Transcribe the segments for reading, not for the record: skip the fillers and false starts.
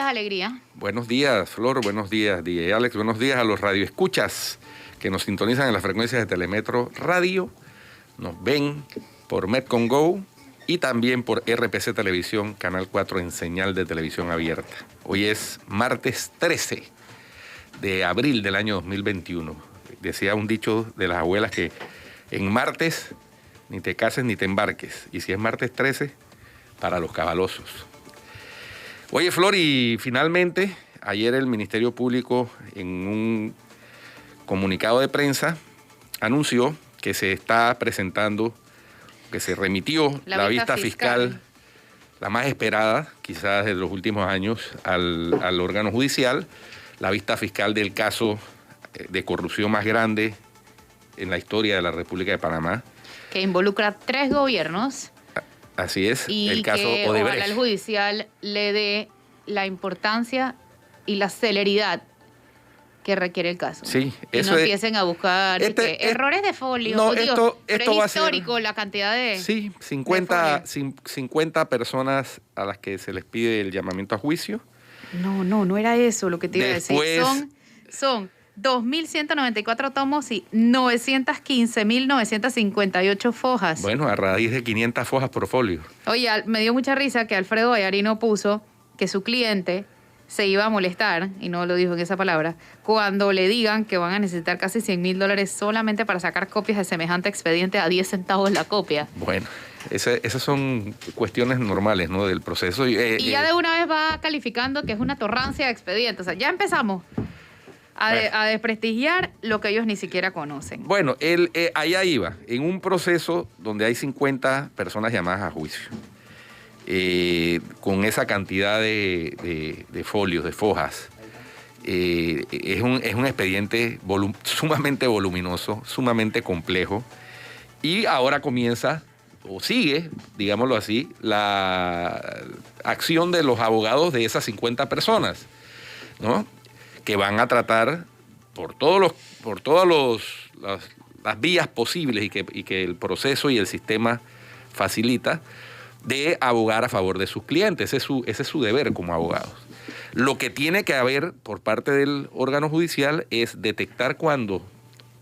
días, Alegría. Buenos días, Flor. Buenos días, DJ Alex. Buenos días a los radioescuchas que nos sintonizan en las frecuencias de Telemetro Radio. Nos ven por Metcon Go y también por RPC Televisión, Canal 4 en señal de televisión abierta. Hoy es martes 13 de abril del año 2021. Decía un dicho de las abuelas que en martes ni te cases ni te embarques. Y si es martes 13, para los cabalosos. Oye, Flor, y finalmente, ayer el Ministerio Público, en un comunicado de prensa, anunció que se está presentando, que se remitió la vista fiscal, la más esperada, quizás de los últimos años, al órgano judicial, la vista fiscal del caso de corrupción más grande en la historia de la República de Panamá. Que involucra 3 gobiernos. Así es, y el caso que Odebrecht. ojalá el judicial le dé la importancia y la celeridad que requiere el caso. Sí, y eso no es, empiecen a buscar errores de folio. No, pero esto es va histórico a ser, la cantidad de... Sí, 50 personas a las que se les pide el llamamiento a juicio. No era eso lo que te iba a decir. Son 2.194 tomos y 915.958 fojas. Bueno, a raíz de 500 fojas por folio. Oye, me dio mucha risa que Alfredo Vallarino puso que su cliente se iba a molestar, y no lo dijo en esa palabra, cuando le digan que van a necesitar casi $100,000 solamente para sacar copias de semejante expediente a 10 centavos la copia. Bueno, esas son cuestiones normales, ¿no?, del proceso. Y ya de una vez va calificando que es una torrancia de expedientes. O sea, ya empezamos a desprestigiar lo que ellos ni siquiera conocen. Bueno, allá iba, en un proceso donde hay 50 personas llamadas a juicio, con esa cantidad de folios, de fojas, es un expediente sumamente voluminoso, sumamente complejo, y ahora comienza, o sigue, digámoslo así, la acción de los abogados de esas 50 personas, ¿no?, que van a tratar por todas las vías posibles y que el proceso y el sistema facilita, de abogar a favor de sus clientes. Ese es su deber como abogados. Lo que tiene que haber por parte del órgano judicial es detectar cuando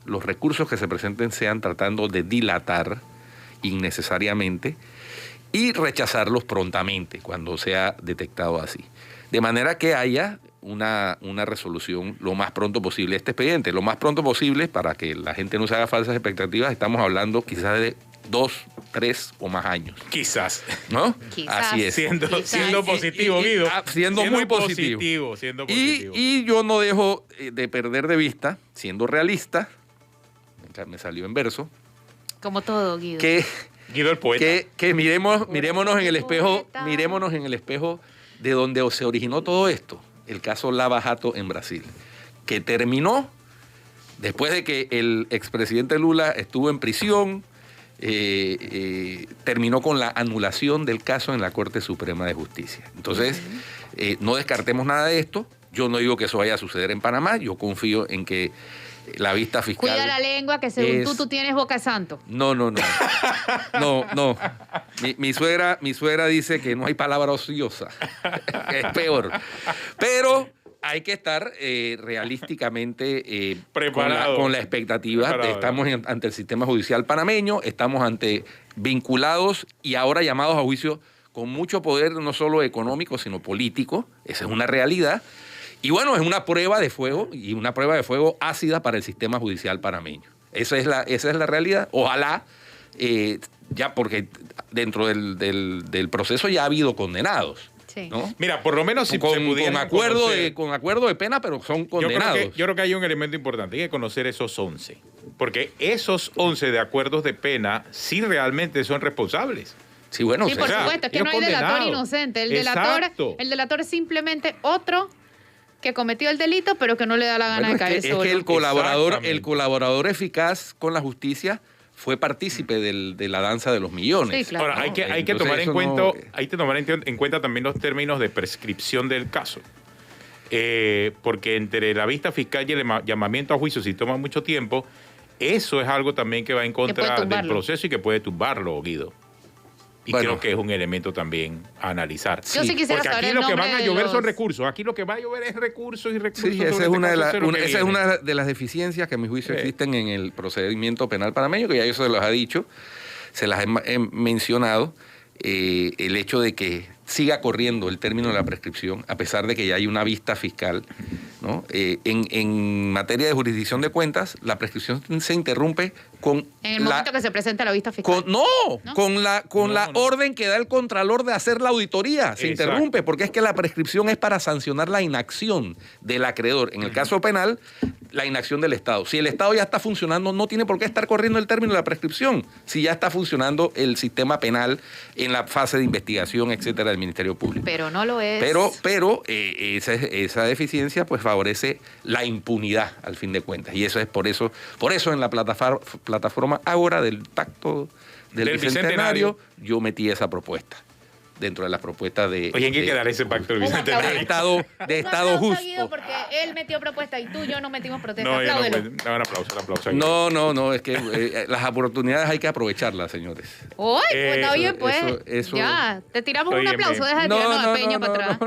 los recursos que se presenten sean tratando de dilatar innecesariamente y rechazarlos prontamente cuando sea detectado así. De manera que haya una resolución lo más pronto posible de este expediente. Lo más pronto posible, para que la gente no se haga falsas expectativas, estamos hablando quizás de 2, 3 o más años. Quizás. ¿No? Quizás. Así es. Siendo positivo, Guido. Siendo muy positivo. Siendo positivo. Y yo no dejo de perder de vista, siendo realista, me salió en verso, Como todo, Guido. Guido el poeta. que mirémonos en el espejo de donde se originó todo esto, el caso Lava Jato en Brasil, que terminó después de que el expresidente Lula estuvo en prisión, terminó con la anulación del caso en la Corte Suprema de Justicia. Entonces, no descartemos nada de esto. Yo no digo que eso vaya a suceder en Panamá, yo confío en que la vista fiscal... Cuida la lengua, que según tú tienes boca de santo. No. Mi suegra dice que no hay palabra ociosa. Es peor. Pero hay que estar realísticamente preparado, con la expectativa. Preparado. Estamos ante el sistema judicial panameño, estamos vinculados y ahora llamados a juicio con mucho poder, no solo económico, sino político. Esa es una realidad. Y bueno, es una prueba de fuego, y una prueba de fuego ácida para el sistema judicial panameño. Esa es la realidad. Ojalá, ya porque dentro del proceso ya ha habido condenados. Sí. ¿No? Mira, por lo menos si con, se pudieran con acuerdo de pena, pero son condenados. Yo creo que hay un elemento importante, hay que conocer esos 11. Porque esos 11 de acuerdos de pena sí realmente son responsables. Sí, bueno, sí, por supuesto, es que no hay delator inocente. El delator es simplemente otro que cometió el delito, pero que no le da la gana de caer solo. Es que el colaborador eficaz con la justicia fue partícipe de la danza de los millones. Sí, claro. Ahora, hay que tomar en cuenta también los términos de prescripción del caso. Porque entre la vista fiscal y el llamamiento a juicio, si toma mucho tiempo, eso es algo también que va en contra del proceso y que puede tumbarlo, Guido. Y creo que es un elemento también a analizar. Yo sí quisiera Porque saber aquí el lo que nombre van a de llover los... son recursos. Aquí lo que va a llover es recursos y recursos. Sí, esa es una de las deficiencias que a mi juicio existen en el procedimiento penal panameño, que ya yo se los ha dicho, se las he mencionado, el hecho de que siga corriendo el término de la prescripción, a pesar de que ya hay una vista fiscal, ¿no? En materia de jurisdicción de cuentas, la prescripción se interrumpe con En el momento que se presenta la vista fiscal. Con la orden que da el Contralor de hacer la auditoría. Se interrumpe, porque es que la prescripción es para sancionar la inacción del acreedor. En el caso penal, la inacción del Estado. Si el Estado ya está funcionando, no tiene por qué estar corriendo el término de la prescripción. Si ya está funcionando el sistema penal en la fase de investigación, etcétera, del Ministerio Público. Pero no lo es. Pero esa deficiencia pues favorece la impunidad al fin de cuentas. Y eso es por eso en la plataforma Ágora del Pacto del Bicentenario yo metí esa propuesta dentro de las propuestas de... Oye, ¿en qué quedará ese pacto del Bicentenario? De Estado justo. Porque él metió propuesta y tú y yo no metimos protesta. No, Apláudelo. un aplauso. No, es que las oportunidades hay que aprovecharlas, señores. Uy, pues está bien, pues. Eso. Ya, te tiramos un aplauso, deja de tirarnos a Peña para atrás.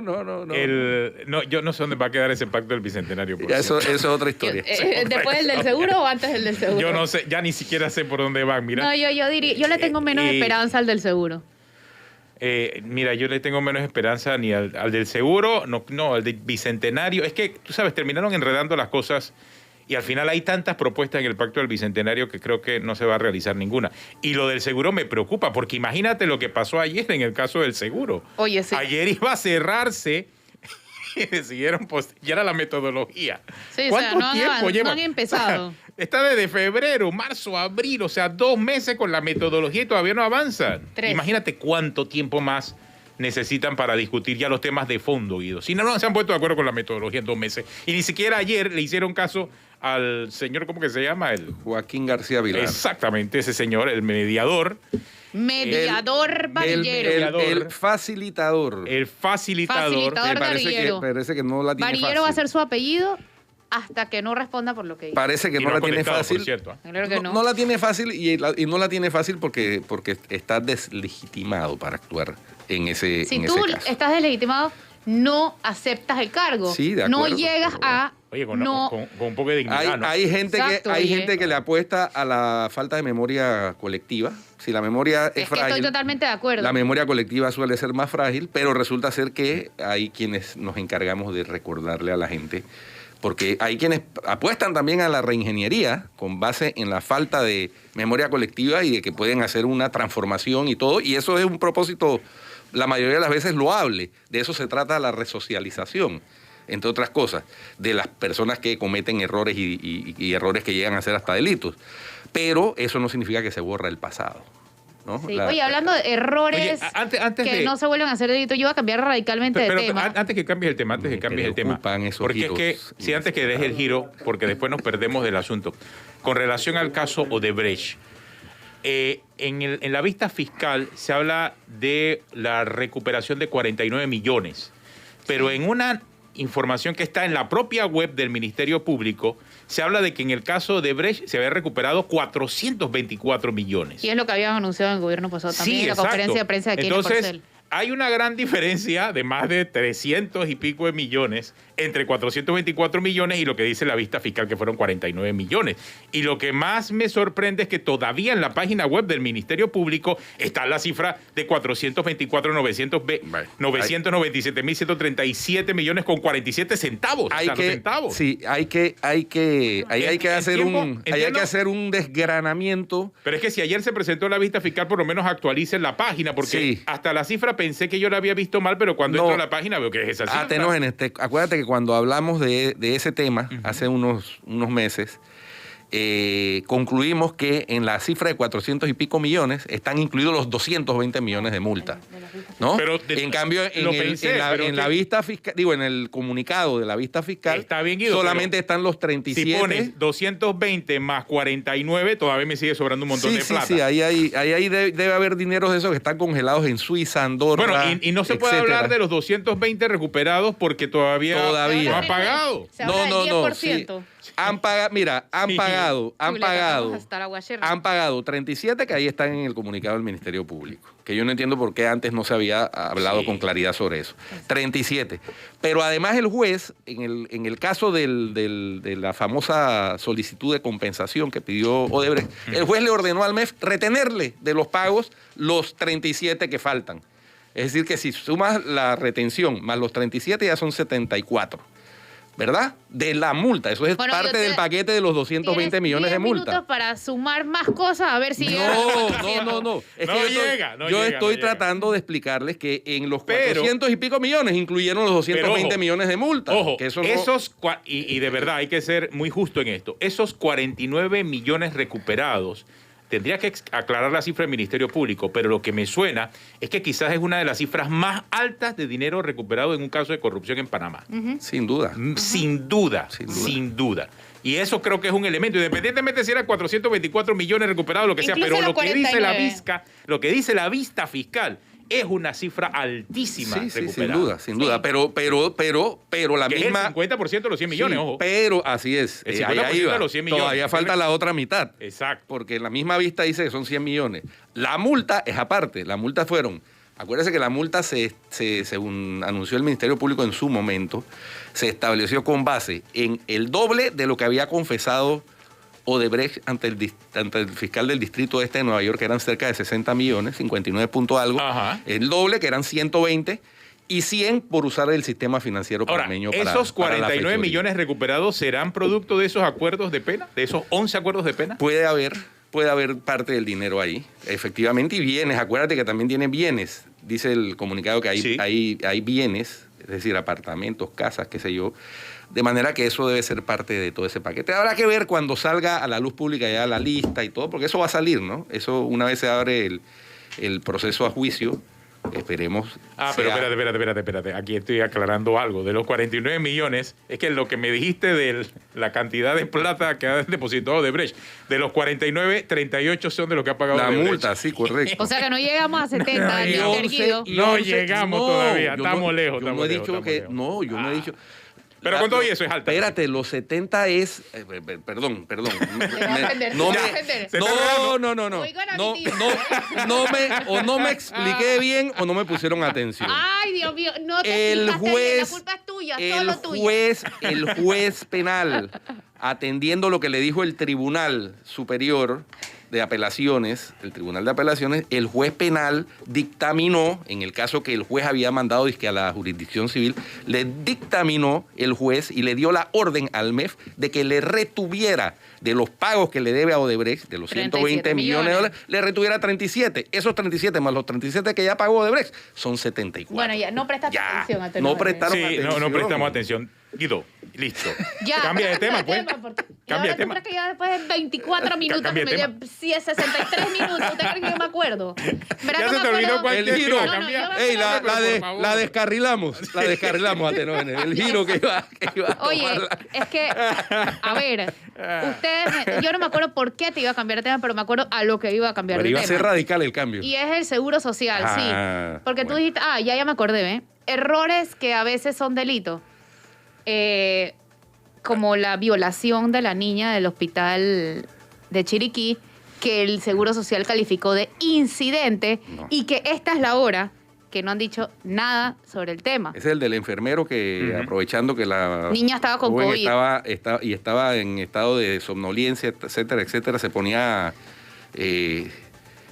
No. Yo no sé dónde va a quedar ese pacto del Bicentenario. Eso es otra historia. ¿Después del seguro o antes del seguro? Yo no sé, ya ni siquiera sé por dónde van, mira. No, yo le tengo menos esperanza al del seguro. Mira, yo le tengo menos esperanza ni al del seguro, no, al del Bicentenario. Es que, tú sabes, terminaron enredando las cosas y al final hay tantas propuestas en el Pacto del Bicentenario que creo que no se va a realizar ninguna. Y lo del seguro me preocupa, porque imagínate lo que pasó ayer en el caso del seguro. Oye, sí. Ayer iba a cerrarse y decidieron ya era la metodología. Sí, ¿Cuánto tiempo lleva? No han empezado. Está desde febrero, marzo, abril, o sea, 2 meses con la metodología y todavía no avanzan. 3. Imagínate cuánto tiempo más necesitan para discutir ya los temas de fondo, Guido. Si no se han puesto de acuerdo con la metodología en 2 meses. Y ni siquiera ayer le hicieron caso al señor, ¿cómo que se llama? Joaquín García Vilar. Exactamente, ese señor, el mediador. Varillero. El facilitador. El facilitador. Parece que no la tiene Varillero fácil. va a ser su apellido hasta que no responda por lo que dice. Parece que Y no la tiene contestado, fácil. por cierto. Claro que no. No la tiene fácil y no la tiene fácil porque está deslegitimado para actuar en ese Si en tú ese caso. estás deslegitimado, no aceptas el cargo. Sí, de acuerdo, no llegas pero- a... Oye, con no, un poco de dignidad, ¿no? Hay gente Exacto, hay oye. gente que le apuesta a la falta de memoria colectiva. Si la memoria es es que frágil, estoy totalmente de acuerdo. la memoria colectiva suele ser más frágil, pero resulta ser que hay quienes nos encargamos de recordarle a la gente, porque hay quienes apuestan también a la reingeniería con base en la falta de memoria colectiva y de que pueden hacer una transformación y todo, y eso es un propósito la mayoría de las veces loable. De eso se trata la resocialización, entre otras cosas, de las personas que cometen errores y errores que llegan a ser hasta delitos. Pero eso no significa que se borra el pasado, ¿no? Sí. Oye, hablando de errores Oye, antes que de- no se vuelven a hacer delito, yo voy a cambiar radicalmente Pero de tema. antes que cambies el tema, Esos porque es que, giros. si antes que deje el giro, porque después nos perdemos del asunto, con relación al caso Odebrecht, en la vista fiscal se habla de la recuperación de 49 millones, pero en una información que está en la propia web del Ministerio Público, se habla de que en el caso de Odebrecht se había recuperado 424 millones. Y es lo que habían anunciado en el gobierno pasado también en la exacto. conferencia de prensa de Kenia Entonces, Porcel. hay una gran diferencia de más de 300 y pico de millones entre 424 millones y lo que dice la vista fiscal, que fueron 49 millones. Y lo que más me sorprende es que todavía en la página web del Ministerio Público está la cifra de 997.137 millones con 47 centavos. Hay o sea, que, centavos. sí, hay que hacer un desgranamiento. Pero es que si ayer se presentó la vista fiscal, por lo menos actualicen la página, porque Sí. hasta la cifra pensé que yo la había visto mal, pero cuando No. entro a la página veo que es esa cifra. Acuérdate que cuando hablamos de ese tema hace unos meses, concluimos que en la cifra de 400 y pico millones están incluidos los 220 millones de multa, ¿no? Pero en cambio, lo pensé, pero en la que- vista fiscal, en el comunicado de la vista fiscal, Está bien, Guido, solamente están los 37. Si pones 220 más 49, todavía me sigue sobrando un montón de plata. Sí, ahí debe haber dineros de esos que están congelados en Suiza, Andorra. Bueno, y no se puede etcétera. hablar de los 220 recuperados porque todavía no ha pagado. Se habla del 10%. Han pagado, mira, han Sí. pagado, Hasta la guachera. han pagado 37, que ahí están en el comunicado del Ministerio Público, que yo no entiendo por qué antes no se había hablado Sí. con claridad sobre eso. 37. Pero además el juez, en el caso de la famosa solicitud de compensación que pidió Odebrecht, el juez le ordenó al MEF retenerle de los pagos los 37 que faltan. Es decir, que si sumas la retención más los 37 ya son 74. ¿Verdad? De la multa. Eso es Bueno, parte del paquete de los 220 millones de multa. minutos para sumar más cosas a ver si llega a los 400. No. Es No que llega, no yo llega, estoy no llega. tratando de explicarles que en los Pero- 400 y pico millones incluyeron los 220 Pero ojo, millones de multa. Ojo, que eso no- y de verdad hay que ser muy justo en esto. Esos 49 millones recuperados, tendría que aclarar la cifra del Ministerio Público, pero lo que me suena es que quizás es una de las cifras más altas de dinero recuperado en un caso de corrupción en Panamá. Sin duda. Sin duda, Sin duda. sin duda. Y eso creo que es un elemento, independientemente si era 424 millones recuperados, lo que sea, Incluso pero los lo que dice la 49. lo que dice la vista fiscal es una cifra altísima Sí, sin recuperada. duda, sin duda. Pero la Que misma. es el 50% de los 100 millones, Sí, ojo. pero así es. El Ahí 50% iba. de los 100 millones. Todavía falta la otra mitad. Exacto. Porque la misma vista dice que son 100 millones. La multa es aparte. La multa fueron. Acuérdense que la multa, según anunció el Ministerio Público en su momento, se estableció con base en el doble de lo que había confesado Odebrecht ante el fiscal del Distrito Este de Nueva York, que eran cerca de 60 millones, 59 punto algo. Ajá. El doble, que eran 120, y 100 por usar el sistema financiero Ahora, panameño ¿esos para la 49 fechoría. millones recuperados serán producto de esos acuerdos de pena? ¿De esos 11 acuerdos de pena? Puede haber parte del dinero ahí, efectivamente, y bienes. Acuérdate que también tiene bienes. Dice el comunicado que Sí. hay bienes, es decir, apartamentos, casas, qué sé yo. De manera que eso debe ser parte de todo ese paquete. Habrá que ver cuando salga a la luz pública ya la lista y todo, porque eso va a salir, ¿no? Eso una vez se abre el proceso a juicio, esperemos. Pero sea- espérate. Aquí estoy aclarando algo. De los 49 millones, es que lo que me dijiste de la cantidad de plata que ha depositado Odebrecht, de los 49, 38 son de lo que ha pagado La Odebrecht. multa, sí, correcto. O sea que no llegamos a 70 No, ni y Guido. No llegamos todavía, yo estamos lejos, Yo no estamos he lejos, dicho estamos que. lejos. No, yo no he dicho. Pero con todo y eso es alta. Espérate, los 70 es. Perdón. va a ofender, No se va a me- ofender. Se está grabando. No. Oigan a No, mi tío. o no me expliqué bien o no me pusieron atención. Ay, Dios mío, no te El explicaste bien, la juez, culpa es tuya, el solo tuya. el juez penal, atendiendo lo que le dijo el Tribunal Superior de Apelaciones, el juez penal dictaminó, en el caso que el juez había mandado dizque a la jurisdicción civil, le dictaminó el juez y le dio la orden al MEF de que le retuviera de los pagos que le debe a Odebrecht, de los 120 37 millones de dólares, le retuviera 37. Esos 37 más los 37 que ya pagó Odebrecht son 74. Bueno, ya, no prestaste Ya, atención a no prestaron Sí, no atención. prestamos atención. Guido, listo. Ya, Cambia de tema, pues. porque- y Cambia de ahora tú tema. crees que ya después de 24 minutos, Cambia de que me tema. dio 63 minutos, ¿usted cree que yo me acuerdo? ¿Verdad Ya que se me te olvidó acuerdo? cuál El es giro. que No, cambia. yo me Ey, Por favor. la descarrilamos Atenógenes. El giro que iba a Oye, tomar es que, a ver, yo no me acuerdo por qué te iba a cambiar de tema, pero me acuerdo a lo que iba a cambiar Pero de iba a ser tema. radical el cambio. Y es el seguro social, Ah, sí. Porque tú bueno. dijiste, ya me acordé, ¿eh? Errores que a veces son delitos. Como la violación de la niña del hospital de Chiriquí, que el Seguro Social calificó de incidente No. y que esta es la hora que no han dicho nada sobre el tema. Ese es el del enfermero que, Ujú. aprovechando que la Niña estaba con joven COVID. estaba en estado de somnolencia, etcétera, se ponía...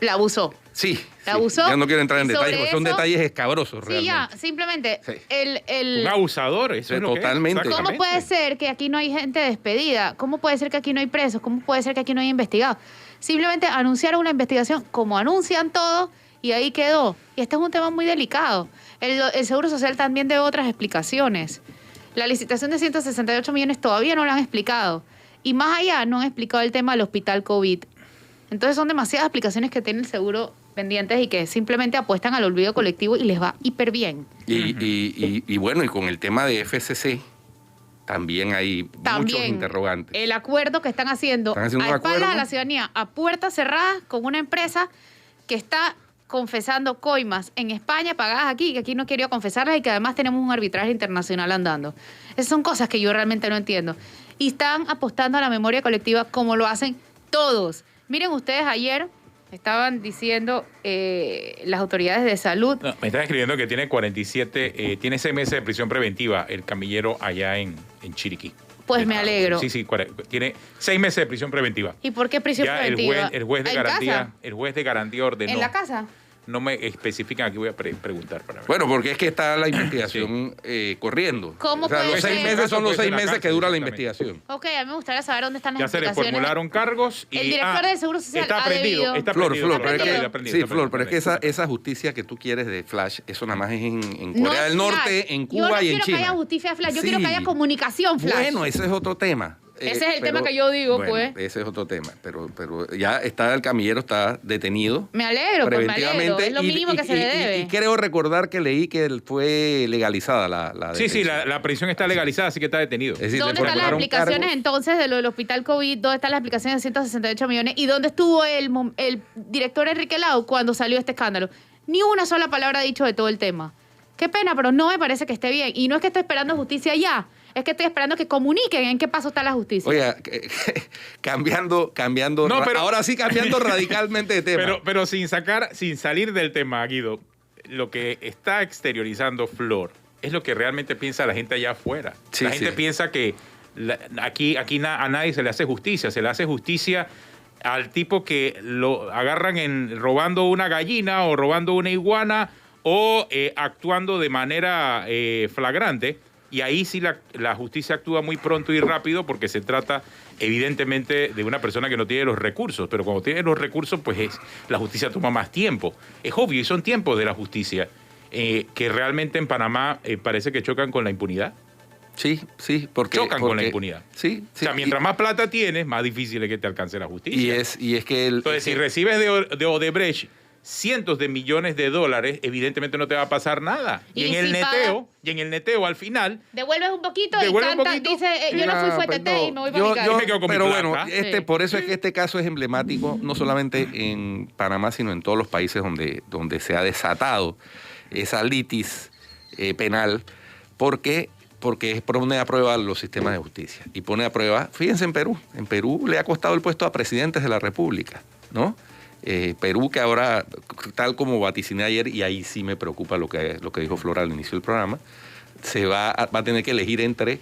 La abusó. sí, La sí, abusó, ya no quiero entrar en y detalles, sobre porque son eso- detalles escabrosos Sí, realmente. ya, simplemente Sí. Un abusador, eso Sí, es lo que es. totalmente. Exactamente. ¿Cómo puede ser que aquí no hay gente despedida? ¿Cómo puede ser que aquí no hay presos? ¿Cómo puede ser que aquí no hay investigados? Simplemente anunciaron una investigación como anuncian todo y ahí quedó. Y este es un tema muy delicado. El Seguro Social también debe otras explicaciones. La licitación de 168 millones todavía no la han explicado. Y más allá no han explicado el tema del hospital COVID. Entonces son demasiadas explicaciones que tiene el seguro pendientes y que simplemente apuestan al olvido colectivo y les va hiper bien. Y bueno, y con el tema de FCC también hay muchos También interrogantes. el acuerdo que están haciendo, Están haciendo a un espaldas acuerdo. de la ciudadanía, a puertas cerradas, con una empresa que está confesando coimas en España pagadas aquí, que aquí no quería confesarlas y que además tenemos un arbitraje internacional andando. Esas son cosas que yo realmente no entiendo. y están apostando a la memoria colectiva como lo hacen todos. Miren ustedes, ayer estaban diciendo las autoridades de salud. No, me están escribiendo que tiene 47, tiene 6 meses de prisión preventiva el camillero allá en Chiriquí. Pues me alegro. Sí, tiene 6 meses de prisión preventiva. ¿Y por qué prisión Ya preventiva? el juez de garantía ordenó. ¿En la casa? No me especifican, aquí voy a preguntar para ver. Bueno, porque es que está la investigación corriendo. ¿Cómo o sea, puede los 6 ser? meses son los Puede ser 6 en la meses que cárcel, dura la exactamente. investigación. Ok, a mí me gustaría saber dónde están las Ya se le explicaciones. formularon cargos y... El director del Seguro Social está ha aprendido, debido- está Flor, aprendido. Flor, pero es aprendido, que, aprendido, sí, está Flor, pero es que aprendido. esa justicia que tú quieres de Flash, eso nada más es en No Corea es del Norte, flash. en Yo Cuba no y en quiero China. que haya justicia flash, yo Sí. quiero que haya comunicación flash. Bueno, ese es otro tema. Ese es el tema que yo digo, bueno, pues. Ese es otro tema, pero ya está el camillero, está detenido. Me alegro, pues me alegro. Es lo mínimo que se le debe. Y creo recordar que leí que fue legalizada la Sí, detención. la prisión está legalizada, así que está detenido. Es decir, ¿Dónde le están las formularon explicaciones cargos. entonces de lo del hospital COVID? ¿Dónde están las explicaciones de 168 millones? ¿Y dónde estuvo el director Enrique Lau cuando salió este escándalo? Ni una sola palabra ha dicho de todo el tema. Qué pena, pero no me parece que esté bien. Y no es que estoy esperando justicia ya, es que estoy esperando que comuniquen en qué paso está la justicia. Oiga, cambiando, No, pero- ahora sí cambiando radicalmente de tema. Pero sin salir del tema, Guido, lo que está exteriorizando Flor es lo que realmente piensa la gente allá afuera. Sí, la gente sí. piensa que aquí a nadie se le hace justicia al tipo que lo agarran robando una gallina o robando una iguana o actuando de manera flagrante. Y ahí sí la justicia actúa muy pronto y rápido porque se trata evidentemente de una persona que no tiene los recursos. Pero cuando tiene los recursos, pues la justicia toma más tiempo. Es obvio, y son tiempos de la justicia que realmente en Panamá parece que chocan con la impunidad. Sí, porque... Chocan con la impunidad. Sí, O sea, mientras más plata tienes, más difícil es que te alcance la justicia. Y es que... Entonces, si recibes de Odebrecht cientos de millones de dólares, evidentemente no te va a pasar nada. Y en el si neteo, al final, Devuelves un poquito Devuelve y un canta, poquito. dice, yo no fui fuetete y me voy para mi casa. Yo me quedo con mi pero plata. bueno, Sí. por eso es que este caso es emblemático, no solamente en Panamá, sino en todos los países donde se ha desatado esa litis penal, porque pone a prueba los sistemas de justicia. Y pone a prueba, fíjense en Perú le ha costado el puesto a presidentes de la República, ¿no? Perú, que ahora, tal como vaticiné ayer, y ahí sí me preocupa lo que dijo Flora al inicio del programa, va a tener que elegir entre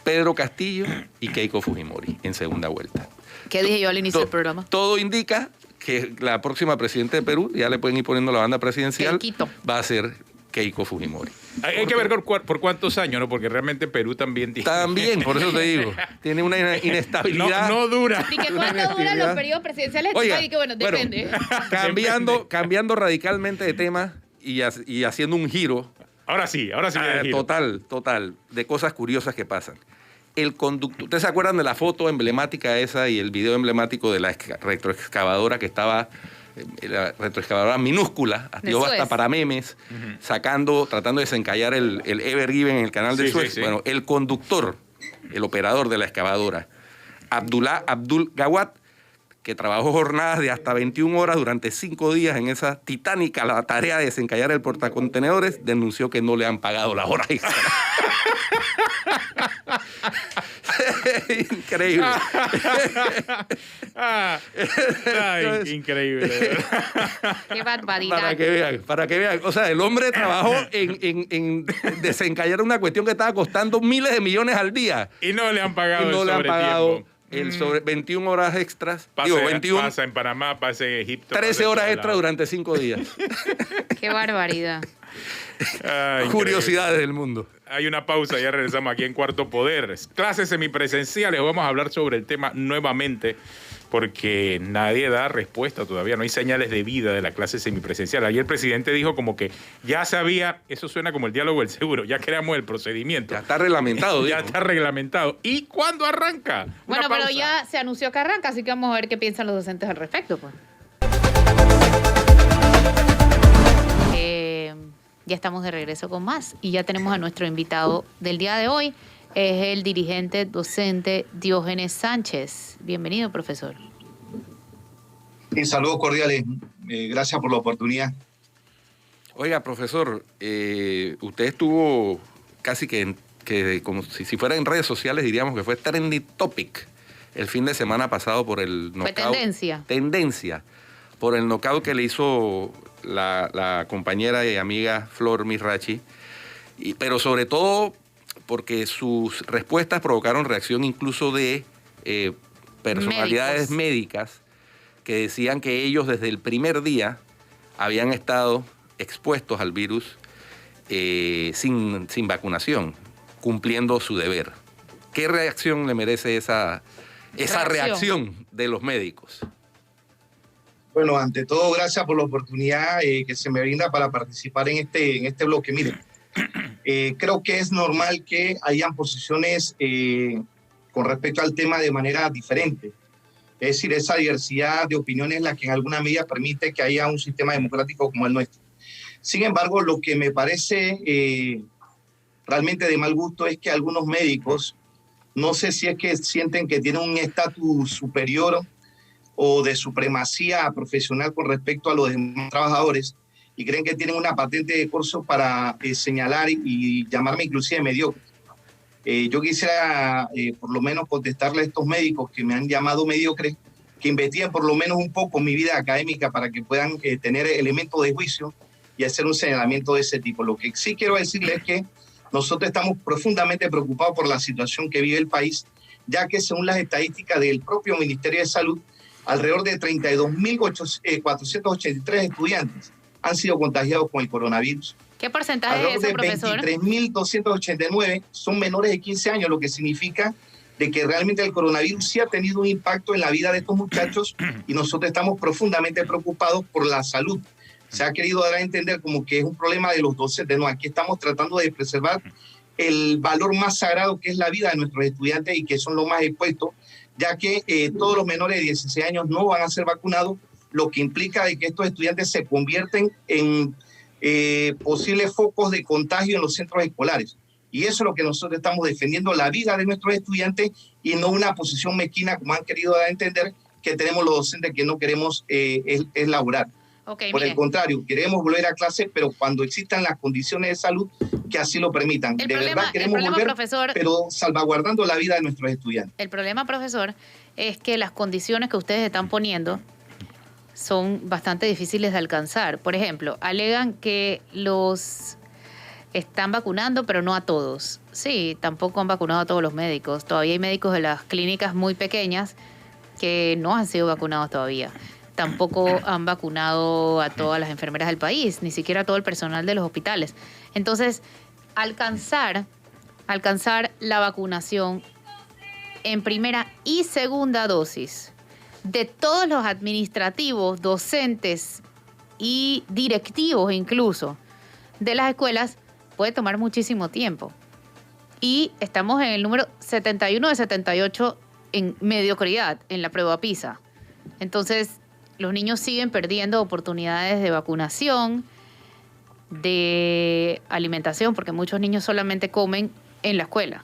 Pedro Castillo y Keiko Fujimori en segunda vuelta. ¿Qué dije yo al inicio del programa? Todo indica que la próxima presidenta de Perú, ya le pueden ir poniendo la banda presidencial, Keikito. va a ser Keiko Fujimori. hay que ver por cuántos años, ¿no? Porque realmente Perú también tiene... También, por eso te digo, tiene una inestabilidad. no dura. ¿Y que Una cuánto duran los inactividad. periodos presidenciales? Oiga, Y que bueno, depende. cambiando radicalmente de tema y haciendo un giro Ahora sí me giro. total, de cosas curiosas que pasan. El conductor, ¿ustedes se acuerdan de la foto emblemática esa y el video emblemático de la retroexcavadora que estaba, la retroexcavadora minúscula, dio Suez. hasta para memes, tratando de desencallar el Ever Given en el canal de Sí, Suez? sí. Bueno, el conductor, el operador de la excavadora, Abdul Gawad, que trabajó jornadas de hasta 21 horas durante 5 días en esa titánica la tarea de desencallar el portacontenedores, denunció que no le han pagado la hora extra. Increíble. Entonces, Increíble. Qué barbaridad. Para que vean. O sea, el hombre trabajó en desencallar una cuestión que estaba costando miles de millones al día. Y no le han pagado Y no el le han pagado sobretiempo. el sobre 21 horas extras. Digo, 21, Pasa en Panamá, pasa en Egipto. 13 horas extras extra durante 5 días. Qué barbaridad. Curiosidades del mundo. Hay una pausa, ya regresamos aquí en Cuarto Poder. Clases semipresenciales, vamos a hablar sobre el tema nuevamente, porque nadie da respuesta todavía, no hay señales de vida de la clase semipresencial. Ayer el presidente dijo como que ya sabía, eso suena como el diálogo del seguro, ya creamos el procedimiento. Ya está reglamentado. Ya dijo. está reglamentado. ¿Y cuándo arranca? Bueno, Una pero pausa. ya se anunció que arranca, así que vamos a ver qué piensan los docentes al respecto, pues. Ya estamos de regreso con más y ya tenemos a nuestro invitado del día de hoy. Es el dirigente docente Diógenes Sánchez. Bienvenido, profesor. Saludos cordiales. Gracias por la oportunidad. Oiga, profesor, usted estuvo casi que en que como si fuera en redes sociales diríamos que fue trending topic el fin de semana pasado por el knockout. Fue tendencia. Tendencia. Por el knockout que le hizo la compañera y amiga Flor Mirachi. Pero sobre todo porque sus respuestas provocaron reacción incluso de personalidades médicas que decían que ellos desde el primer día habían estado expuestos al virus sin vacunación, cumpliendo su deber. ¿Qué reacción le merece esa reacción de los médicos? Bueno, ante todo, gracias por la oportunidad que se me brinda para participar en este bloque. Miren, creo que es normal que hayan posiciones con respecto al tema de manera diferente. Es decir, esa diversidad de opiniones es la que en alguna medida permite que haya un sistema democrático como el nuestro. Sin embargo, lo que me parece realmente de mal gusto es que algunos médicos, no sé si es que sienten que tienen un estatus superior o de supremacía profesional con respecto a los demás trabajadores y creen que tienen una patente de corso para señalar y llamarme inclusive mediocre. Yo quisiera por lo menos contestarle a estos médicos que me han llamado mediocre, que investiguen por lo menos un poco mi vida académica para que puedan tener elementos de juicio y hacer un señalamiento de ese tipo. Lo que sí quiero decirles es que nosotros estamos profundamente preocupados por la situación que vive el país, ya que según las estadísticas del propio Ministerio de Salud, alrededor de 32.483 estudiantes han sido contagiados con el coronavirus. ¿Qué porcentaje es eso, profesor? 23.289 son menores de 15 años, lo que significa de que realmente el coronavirus sí ha tenido un impacto en la vida de estos muchachos y nosotros estamos profundamente preocupados por la salud. Se ha querido dar a entender como que es un problema de los docentes. No, aquí estamos tratando de preservar el valor más sagrado que es la vida de nuestros estudiantes y que son los más expuestos, ya que todos los menores de 16 años no van a ser vacunados, lo que implica de que estos estudiantes se convierten en posibles focos de contagio en los centros escolares. Y eso es lo que nosotros estamos defendiendo, la vida de nuestros estudiantes y no una posición mezquina, como han querido dar a entender, que tenemos los docentes que no queremos es laborar. Okay, Por el contrario, queremos volver a clase, pero cuando existan las condiciones de salud que así lo permitan. De verdad queremos volver, profesor, pero salvaguardando la vida de nuestros estudiantes. El problema, profesor, es que las condiciones que ustedes están poniendo son bastante difíciles de alcanzar. Por ejemplo, alegan que los están vacunando, pero no a todos. Sí, tampoco han vacunado a todos los médicos. Todavía hay médicos de las clínicas muy pequeñas que no han sido vacunados todavía. Tampoco han vacunado a todas las enfermeras del país, ni siquiera a todo el personal de los hospitales. Entonces, alcanzar la vacunación en primera y segunda dosis de todos los administrativos, docentes y directivos incluso de las escuelas puede tomar muchísimo tiempo. Y estamos en el número 71 de 78 en mediocridad en la prueba PISA. Entonces, los niños siguen perdiendo oportunidades de vacunación, de alimentación, porque muchos niños solamente comen en la escuela,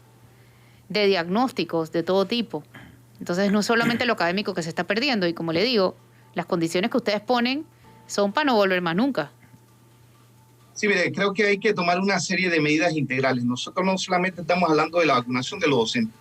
de diagnósticos de todo tipo. Entonces, no solamente lo académico que se está perdiendo, y como le digo, las condiciones que ustedes ponen son para no volver más nunca. Sí, mire, creo que hay que tomar una serie de medidas integrales. Nosotros no solamente estamos hablando de la vacunación de los docentes,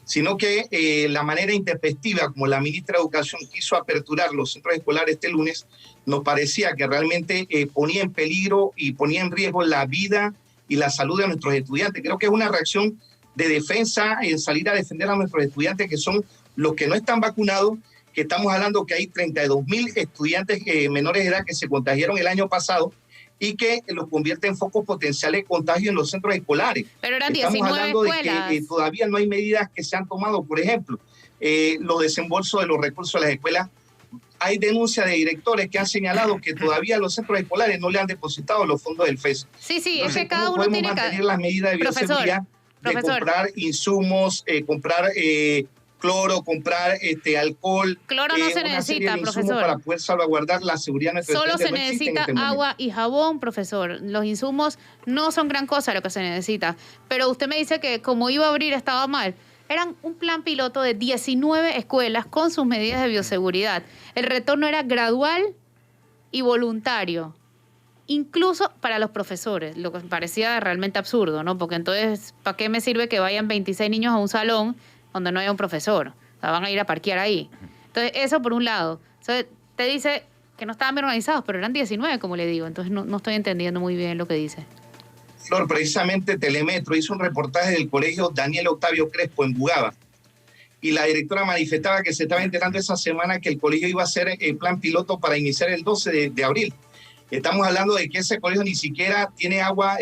sino que la manera intempestiva como la ministra de Educación quiso aperturar los centros escolares este lunes, nos parecía que realmente ponía en peligro y ponía en riesgo la vida y la salud de nuestros estudiantes. Creo que es una reacción de defensa en salir a defender a nuestros estudiantes, que son los que no están vacunados, que estamos hablando que hay 32.000 estudiantes menores de edad que se contagiaron el año pasado y que los convierte en focos potenciales de contagio en los centros escolares. Pero eran Estamos 19 hablando escuelas. de que todavía no hay medidas que se han tomado. Por ejemplo, los desembolsos de los recursos de las escuelas. Hay denuncias de directores que han señalado que todavía los centros escolares no le han depositado los fondos del FES. Sí, Entonces, es que cada ¿cómo uno podemos tiene que... mantener las medidas de bioseguridad de comprar insumos, comprar cloro, comprar alcohol? Cloro no se necesita, profesor. Para poder salvaguardar la seguridad de nuestros Solo se estudiantes. necesita agua y jabón, profesor. Los insumos no son gran cosa lo que se necesita. Pero usted me dice que como iba a abrir estaba mal. Eran un plan piloto de 19 escuelas con sus medidas de bioseguridad. El retorno era gradual y voluntario. incluso para los profesores, lo que me parecía realmente absurdo, ¿no? Porque entonces, ¿para qué me sirve que vayan 26 niños a un salón donde no haya un profesor? O sea, van a ir a parquear ahí. Entonces, eso por un lado. Entonces, te dice que no estaban bien organizados, pero eran 19, como le digo. Entonces, no estoy entendiendo muy bien lo que dice. Flor, precisamente Telemetro hizo un reportaje del colegio Daniel Octavio Crespo en Bugaba. Y la directora manifestaba que se estaba enterando esa semana que el colegio iba a hacer el plan piloto para iniciar el 12 de abril. Estamos hablando de que ese colegio ni siquiera tiene agua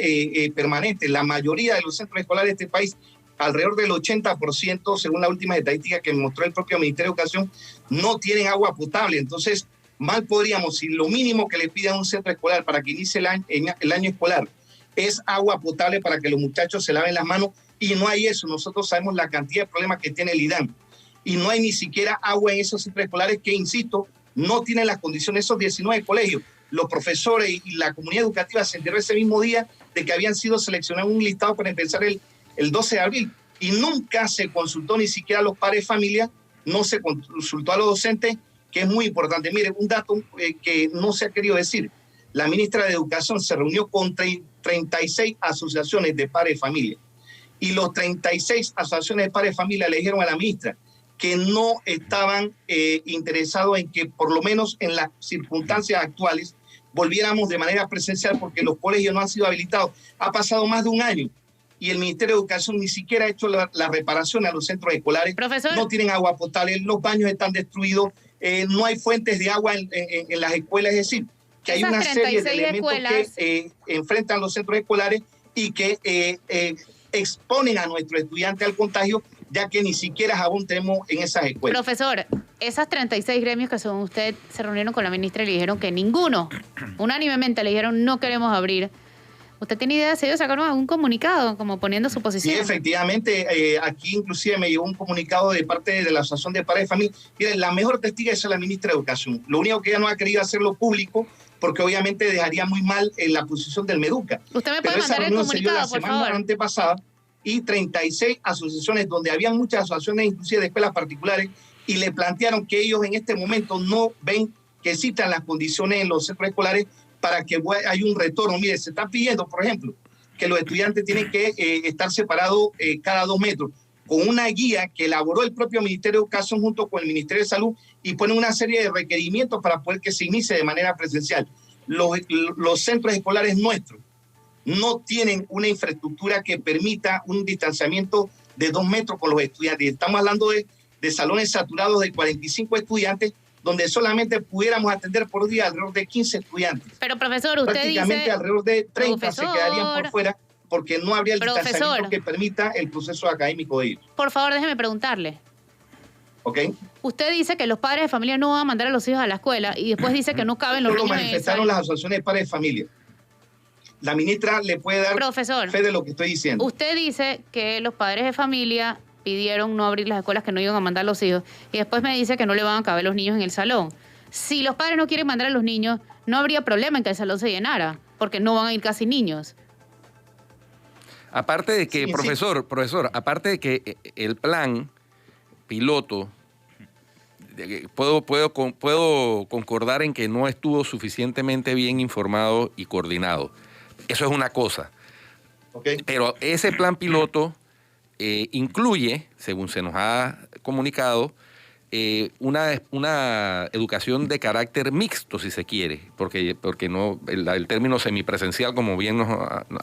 permanente. La mayoría de los centros escolares de este país, alrededor del 80%, según la última estadística que mostró el propio Ministerio de Educación, no tienen agua potable. Entonces, mal podríamos, si lo mínimo que le pide a un centro escolar para que inicie el año escolar es agua potable para que los muchachos se laven las manos, y no hay eso. Nosotros sabemos la cantidad de problemas que tiene el IDAM. Y no hay ni siquiera agua en esos centros escolares que, insisto, no tienen las condiciones, esos 19 colegios. Los profesores y la comunidad educativa se enteró ese mismo día de que habían sido seleccionados un listado para empezar el 12 de abril. Y nunca se consultó ni siquiera a los padres de familia, no se consultó a los docentes, que es muy importante. Mire, un dato que no se ha querido decir. La ministra de Educación se reunió con 36 asociaciones de padres de familia. Y los 36 asociaciones de padres de familia le dijeron a la ministra que no estaban interesados en que, por lo menos en las circunstancias actuales, volviéramos de manera presencial, porque los colegios no han sido habilitados. Ha pasado más de un año y el Ministerio de Educación ni siquiera ha hecho la reparación a los centros escolares. Profesor. No tienen agua potable, los baños están destruidos, no hay fuentes de agua en las escuelas. Es decir, que hay una serie de elementos que enfrentan los centros escolares y que exponen a nuestros estudiantes al contagio, ya que ni siquiera jabón tenemos en esas escuelas. Profesor, esas 36 gremios que según usted se reunieron con la ministra y le dijeron que ninguno, unánimemente le dijeron no queremos abrir. ¿Usted tiene idea de si ellos sacaron algún comunicado como poniendo su posición? Sí, efectivamente, aquí inclusive me llegó un comunicado de parte de la Asociación de Padres de Familia. Miren, la mejor testiga es la ministra de Educación. Lo único que ella no ha querido hacerlo público, porque obviamente dejaría muy mal en la posición del Meduca. ¿Usted me puede mandar el comunicado, por favor? La semana antepasada, y 36 asociaciones, donde había muchas asociaciones inclusive de escuelas particulares, y le plantearon que ellos en este momento no ven que existan las condiciones en los centros escolares para que haya un retorno. Mire, se está pidiendo, por ejemplo, que los estudiantes tienen que estar separados cada 2 metros, con una guía que elaboró el propio Ministerio de Educación junto con el Ministerio de Salud, y pone una serie de requerimientos para poder que se inicie de manera presencial. Los centros escolares nuestros no tienen una infraestructura que permita un distanciamiento de 2 metros con los estudiantes. Estamos hablando de salones saturados de 45 estudiantes, donde solamente pudiéramos atender por día alrededor de 15 estudiantes. Pero, profesor, usted prácticamente dice... alrededor de 30 se quedarían por fuera, porque no habría el distanciamiento que permita el proceso académico de ellos. Por favor, déjeme preguntarle. ¿Ok? Usted dice que los padres de familia no van a mandar a los hijos a la escuela y después dice que no caben los niños en el manifestaron las asociaciones de padres de familia. La ministra le puede dar fe de lo que estoy diciendo. Usted dice que los padres de familia pidieron no abrir las escuelas, que no iban a mandar a los hijos, y después me dice que no le van a caber los niños en el salón. Si los padres no quieren mandar a los niños, no habría problema en que el salón se llenara, porque no van a ir casi niños. Aparte de que, profesor, aparte de que el plan piloto, puedo concordar en que no estuvo suficientemente bien informado y coordinado. Eso es una cosa. Okay. Pero ese plan piloto incluye, según se nos ha comunicado, una educación de carácter mixto, si se quiere, porque no el término semipresencial, como bien nos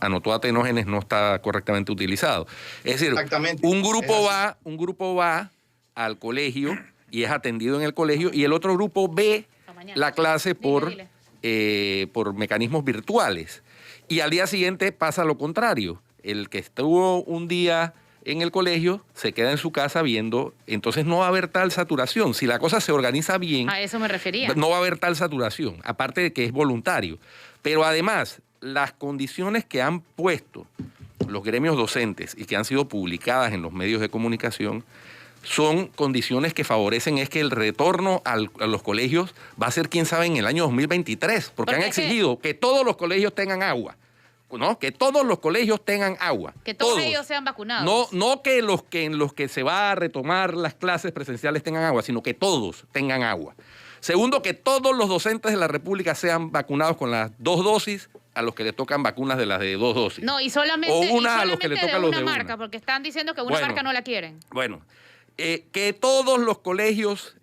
anotó Atenógenes, no está correctamente utilizado. Es decir, un grupo va al colegio y es atendido en el colegio, y el otro grupo ve la clase por mecanismos virtuales. Y al día siguiente pasa lo contrario. El que estuvo un día en el colegio se queda en su casa viendo, entonces no va a haber tal saturación. Si la cosa se organiza bien, a eso me refería, no va a haber tal saturación, aparte de que es voluntario. Pero además, las condiciones que han puesto los gremios docentes y que han sido publicadas en los medios de comunicación son condiciones que favorecen es que el retorno a los colegios va a ser, quién sabe, en el año 2023, porque han exigido que todos los colegios tengan agua. ¿No? Que todos los colegios tengan agua. Que todos ellos sean vacunados. No que en los que se va a retomar las clases presenciales tengan agua, sino que todos tengan agua. Segundo, que todos los docentes de la República sean vacunados con las 2 dosis a los que les tocan vacunas de las de 2 dosis. No, y solamente, o una y solamente a los que le toca de los una de marca, una. porque están diciendo que una marca no la quieren. Bueno, que todos los colegios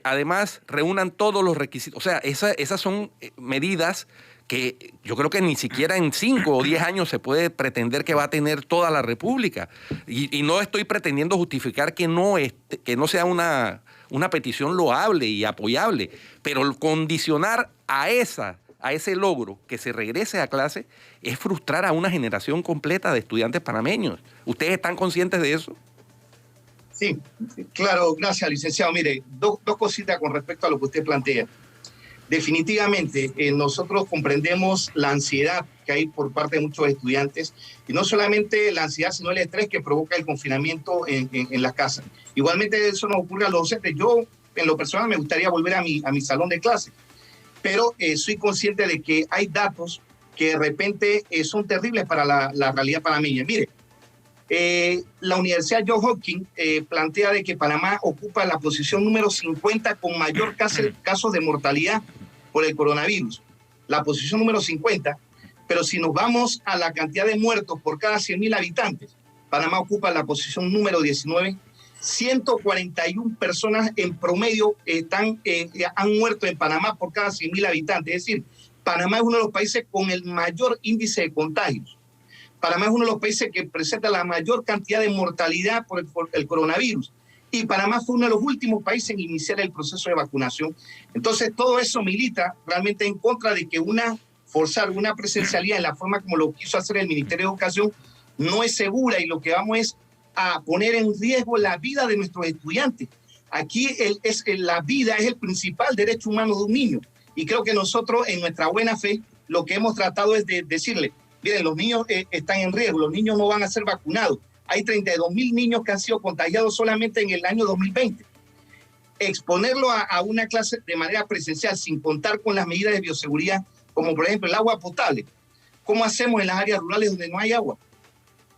además reúnan todos los requisitos. O sea, esas son medidas que yo creo que ni siquiera en 5 o 10 años se puede pretender que va a tener toda la República. Y no estoy pretendiendo justificar que no sea una petición loable y apoyable, pero condicionar a ese logro que se regrese a clase es frustrar a una generación completa de estudiantes panameños. ¿Ustedes están conscientes de eso? Sí, claro, gracias, licenciado. Mire, dos cositas con respecto a lo que usted plantea. Definitivamente, nosotros comprendemos la ansiedad que hay por parte de muchos estudiantes, y no solamente la ansiedad, sino el estrés que provoca el confinamiento en las casas. Igualmente eso nos ocurre a los docentes. Yo, en lo personal, me gustaría volver a mi salón de clase, pero soy consciente de que hay datos que de repente son terribles para la realidad panameña. Mire, la Universidad Johns Hopkins plantea de que Panamá ocupa la posición número 50 con mayor casos de mortalidad por el coronavirus. La posición número 50, pero si nos vamos a la cantidad de muertos por cada 100.000 habitantes, Panamá ocupa la posición número 19. 141 personas en promedio han muerto en Panamá por cada 100.000 habitantes. Es decir, Panamá es uno de los países con el mayor índice de contagios. Panamá es uno de los países que presenta la mayor cantidad de mortalidad por el coronavirus. Y Panamá fue uno de los últimos países en iniciar el proceso de vacunación. Entonces, todo eso milita realmente en contra de que forzar una presencialidad en la forma como lo quiso hacer el Ministerio de Educación no es segura, y lo que vamos es a poner en riesgo la vida de nuestros estudiantes. Aquí la vida es el principal derecho humano de un niño. Y creo que nosotros, en nuestra buena fe, lo que hemos tratado es de decirle, miren, los niños están en riesgo, los niños no van a ser vacunados. Hay 32.000 niños que han sido contagiados solamente en el año 2020. Exponerlo a una clase de manera presencial sin contar con las medidas de bioseguridad, como por ejemplo el agua potable. ¿Cómo hacemos en las áreas rurales donde no hay agua?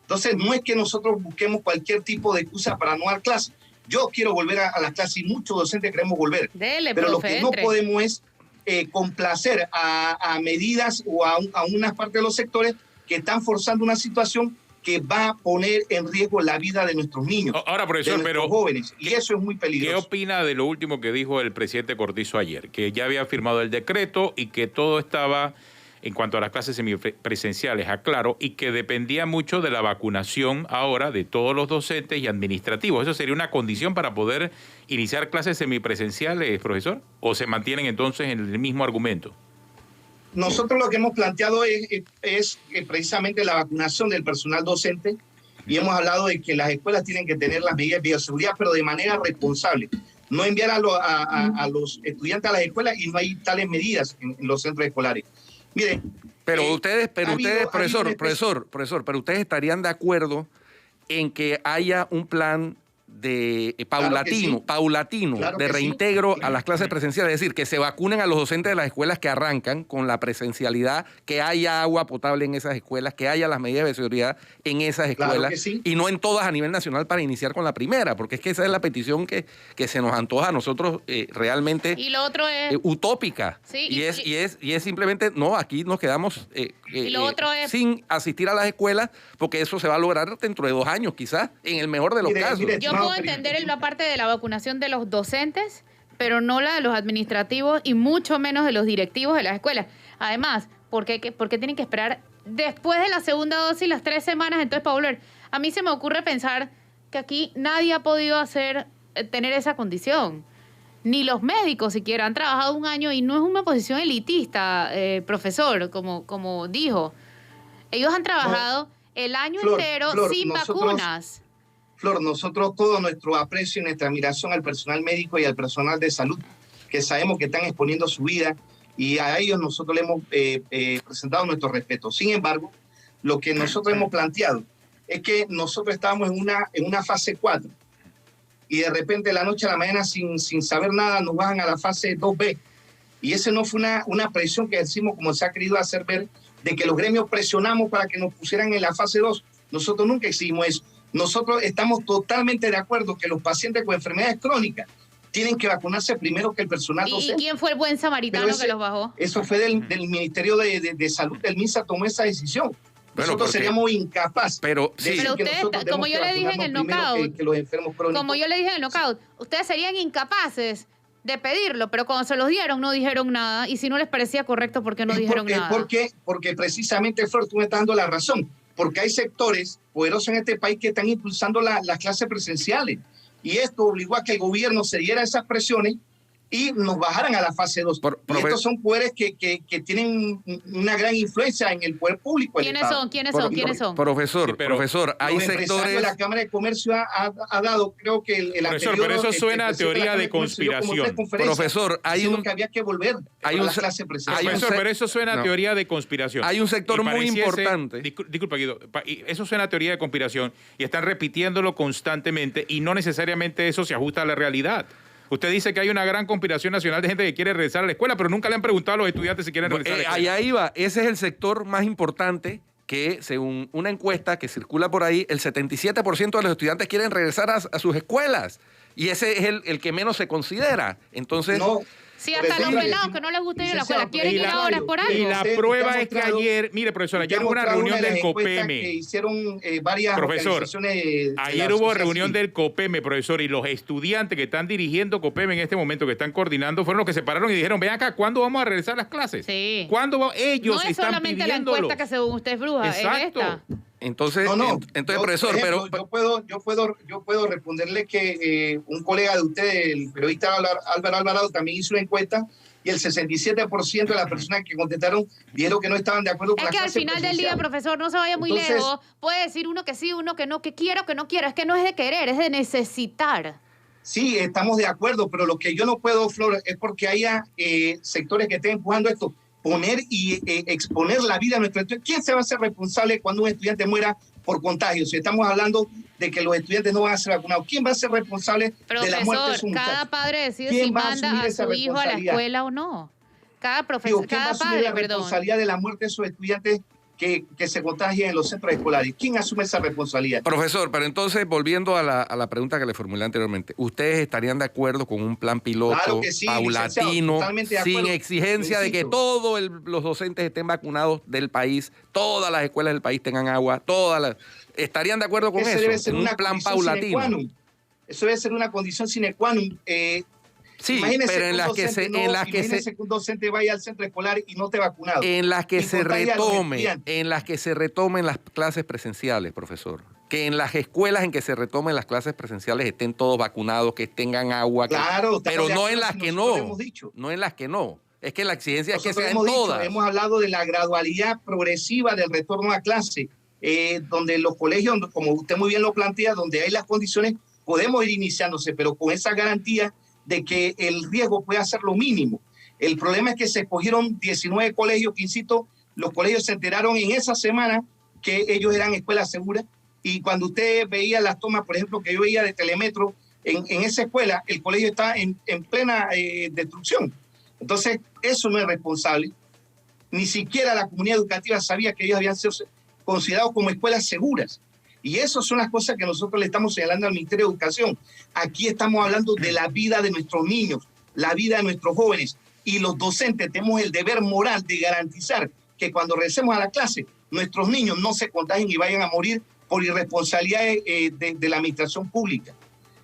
Entonces, no es que nosotros busquemos cualquier tipo de excusa para no dar clases. Yo quiero volver a las clases y muchos docentes queremos volver. Dele, pero profe, lo que no podemos es complacer a medidas o a una parte de los sectores que están forzando una situación que va a poner en riesgo la vida de nuestros niños, ahora, profesor, de nuestros jóvenes, y eso es muy peligroso. ¿Qué opina de lo último que dijo el presidente Cortizo ayer? Que ya había firmado el decreto y que todo estaba, en cuanto a las clases semipresenciales, aclaro, y que dependía mucho de la vacunación ahora de todos los docentes y administrativos. ¿Eso sería una condición para poder iniciar clases semipresenciales, profesor? ¿O se mantienen entonces en el mismo argumento? Nosotros lo que hemos planteado es precisamente la vacunación del personal docente, y hemos hablado de que las escuelas tienen que tener las medidas de bioseguridad, pero de manera responsable. No enviar a los estudiantes a las escuelas y no hay tales medidas en los centros escolares. Mire, pero ustedes, profesor, pero ustedes estarían de acuerdo en que haya un plan de paulatino claro de reintegro a las clases presenciales, es decir, que se vacunen a los docentes de las escuelas que arrancan con la presencialidad, que haya agua potable en esas escuelas, que haya las medidas de seguridad en esas escuelas, y no en todas a nivel nacional para iniciar con la primera, porque es que esa es la petición que se nos antoja a nosotros realmente y lo otro es utópica. Sí, y es simplemente, no, aquí nos quedamos y lo otro es sin asistir a las escuelas, porque eso se va a lograr dentro de 2 años, quizás, en el mejor de los casos. Yo puedo entender la parte de la vacunación de los docentes, pero no la de los administrativos y mucho menos de los directivos de las escuelas. Además, ¿por qué tienen que esperar después de la segunda dosis las 3 semanas entonces para volver? A mí se me ocurre pensar que aquí nadie ha podido tener esa condición. Ni los médicos siquiera han trabajado 1 año, y no es una posición elitista, profesor, como dijo. Ellos han trabajado el año entero sin vacunas. Flor, nosotros todo nuestro aprecio y nuestra admiración al personal médico y al personal de salud, que sabemos que están exponiendo su vida, y a ellos nosotros le hemos presentado nuestro respeto. Sin embargo, lo que nosotros hemos planteado es que nosotros estábamos en una fase 4, y de repente de la noche a la mañana, sin saber nada, nos bajan a la fase 2B. Y ese no fue una presión que decimos, como se ha querido hacer ver, de que los gremios presionamos para que nos pusieran en la fase 2. Nosotros nunca exigimos eso. Nosotros estamos totalmente de acuerdo que los pacientes con enfermedades crónicas tienen que vacunarse primero que el personal ¿Y docente. quién fue el buen samaritano Pero que los bajó? Eso fue del Ministerio de Salud del MINSA, tomó esa decisión. Bueno, Nosotros seríamos incapaces. Pero de sí. decir Pero que ustedes, nosotros como tenemos yo que le dije en el vacunarnos primero knockout, que los enfermos crónicos. Como yo le dije en el knockout, ustedes serían incapaces de pedirlo, pero cuando se los dieron no dijeron nada, y si no les parecía correcto, ¿por qué no dijeron nada? Porque precisamente, Flor, tú me estás dando la razón, porque hay sectores poderosos en este país que están impulsando las clases presenciales, y esto obligó a que el gobierno se diera esas presiones y nos bajaran a la fase 2. Y estos son poderes que tienen una gran influencia en el poder público. ¿Quiénes son? Profesor, Sí, pero profesor, hay sectores... La Cámara de Comercio ha dado, creo que el Profesor, anterior... pero eso suena a teoría de conspiración. Profesor, hay un... que había que volver a la clase presencial. Profesor, pero eso suena a teoría de conspiración. Hay un sector muy importante. Disculpa, Guido. Eso suena a teoría de conspiración y están repitiéndolo constantemente y no necesariamente eso se ajusta a la realidad. Usted dice que hay una gran conspiración nacional de gente que quiere regresar a la escuela, pero nunca le han preguntado a los estudiantes si quieren regresar a la escuela. Ahí va. Ese es el sector más importante que, según una encuesta que circula por ahí, el 77% de los estudiantes quieren regresar a sus escuelas. Y ese es el que menos se considera. Entonces... No. Sí, hasta los pelados que no les gusta ir a la escuela quieren ir ahora por algo. Y la prueba es que ayer, mire, profesora, ayer hubo una reunión del COPEME. Que hicieron varias organizaciones. Ayer hubo reunión del COPEME, profesor, y los estudiantes que están dirigiendo COPEME en este momento, que están coordinando, fueron los que se pararon y dijeron, ven acá, ¿cuándo vamos a regresar a las clases? Sí. ¿Cuándo ellos no es están solamente pidiéndolo? la encuesta que según usted es bruja, Exacto. es esta. Entonces, profesor, ejemplo, pero... Yo puedo responderle que un colega de usted, el periodista Álvaro Alvarado, también hizo una encuesta y el 67% de las personas que contestaron dijeron que no estaban de acuerdo con la clase Es que al final del día, profesor, no se vaya muy lejos. Puede decir uno que sí, uno que no, que quiero, que no quiero. Es que no es de querer, es de necesitar. Sí, estamos de acuerdo, pero lo que yo no puedo, Flor, es porque haya sectores que estén empujando esto. Poner y exponer la vida de nuestros estudiantes. ¿Quién se va a hacer responsable cuando un estudiante muera por contagio? Si estamos hablando de que los estudiantes no van a ser vacunados, ¿quién va a ser responsable de la muerte de su muchacho? Cada padre decide si manda a su hijo a la escuela o no. Cada profesor, cada padre, la responsabilidad de la muerte de esos estudiantes que se contagian en los centros escolares? ¿Quién asume esa responsabilidad? Profesor, pero entonces, volviendo a la pregunta que le formulé anteriormente, ¿ustedes estarían de acuerdo con un plan piloto Claro que sí, paulatino, sin exigencia de que Insisto. todos los docentes estén vacunados del país, todas las escuelas del país tengan agua, ¿estarían de acuerdo con Ese eso? debe ser En un una plan condición sine paulatino. qua non. Eso debe ser una condición sine qua non. Sí, Imagínese pero en las que se... imagínese que un docente vaya al centro escolar y no esté vacunado. En las que Y se contagia a los retome, estudiantes. en las que se retomen las clases presenciales, profesor. Que en las escuelas en que se retomen las clases presenciales estén todos vacunados, que tengan agua. Claro, pero no en las si que nosotros no. hemos dicho. No en las que no. Es que la exigencia es que Nosotros sea en hemos dicho, todas. hemos hablado de la gradualidad progresiva del retorno a clase, donde los colegios, como usted muy bien lo plantea, donde hay las condiciones, podemos ir iniciándose, pero con esa garantía de que el riesgo pueda ser lo mínimo. El problema es que se escogieron 19 colegios, que insisto, los colegios se enteraron en esa semana que ellos eran escuelas seguras, y cuando usted veía las tomas, por ejemplo, que yo veía de Telemetro, en esa escuela, el colegio está en plena destrucción. Entonces, eso no es responsable. Ni siquiera la comunidad educativa sabía que ellos habían sido considerados como escuelas seguras. Y esas son las cosas que nosotros le estamos señalando al Ministerio de Educación. Aquí estamos hablando de la vida de nuestros niños, la vida de nuestros jóvenes. Y los docentes tenemos el deber moral de garantizar que cuando regresemos a la clase, nuestros niños no se contagien y vayan a morir por irresponsabilidades de la administración pública.